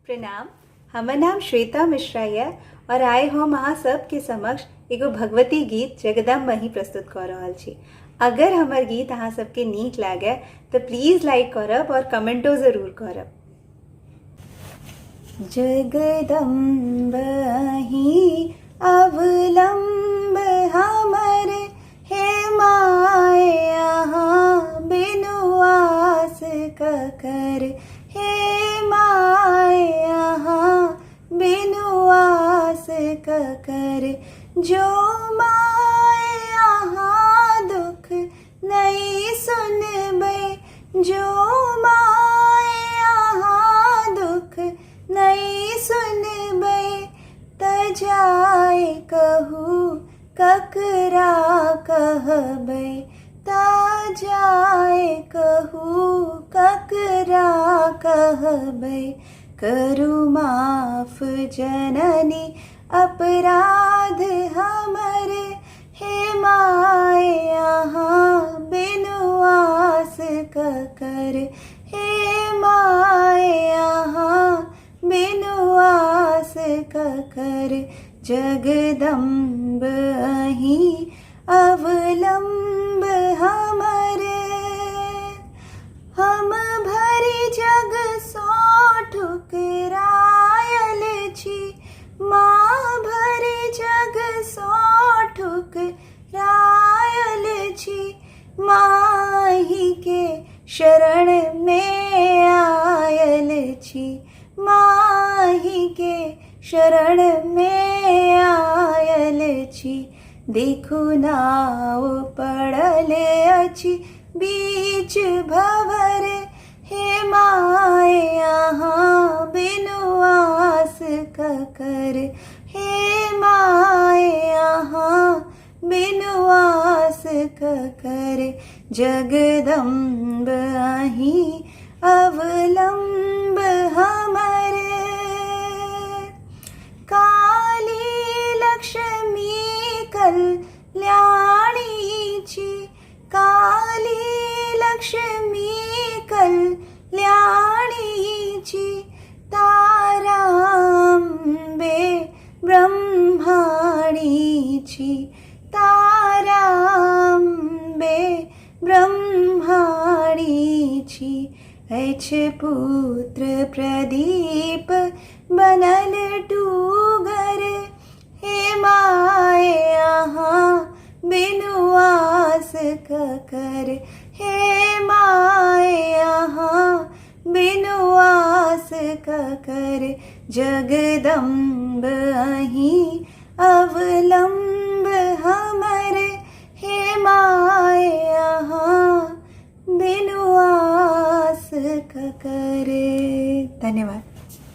प्रणाम। हमर नाम श्वेता मिश्रा है और आए हम अहाँ सबके समक्ष एगो भगवती गीत जगदम्ब ही प्रस्तुत कर रहल छी। अगर हमर गीत अहाँ सबके नीक लागे तो प्लीज लाइक करब और कमेंटो जरूर करब। जगदम्ब ही अवलंब हमर हे माय यहाँ बिनु आस ककर हे माय यहाँ बिनु आस ककर जो माय यहाँ दुख नहीं सुनबै जो माय यहाँ दुख नहीं सुनबै त जाय कहू ककरा कहबै त जाय कहू ककरा कहबै करू माफ जननी अपराध हमर हे माय यहाँ बिनु आस ककर हे माय यहाँ बिनु आस ककर जगदम्ब ही अवलंब हमरे हम भरी जग सो ठुकरायल छी माँ भरी जग सो ठुकरायल छी माही के शरण में आयल छी माही के शरण में आयल छी देखू नाव पड़ल अछि बीच भंवर हे माय यहाँ बिनु आस ककर हे माय यहाँ बिनु आस ककर जगदम्ब ही अवलंब हमरे काली लक्ष्मी कल्याणी छी काली लक्ष्मी कल्याणी छी ताराम्बे ब्रह्माणी छी ताराम्बे ब्रह्माणी छी अछि पुत्र प्रदीप बनल टूगर हे माय यहाँ बिनु आस ककर हे माय यहाँ बिनु आस ककर जगदम्ब ही अवलंब हमर हे माय यहाँ बिनु आस ककर। धन्यवाद।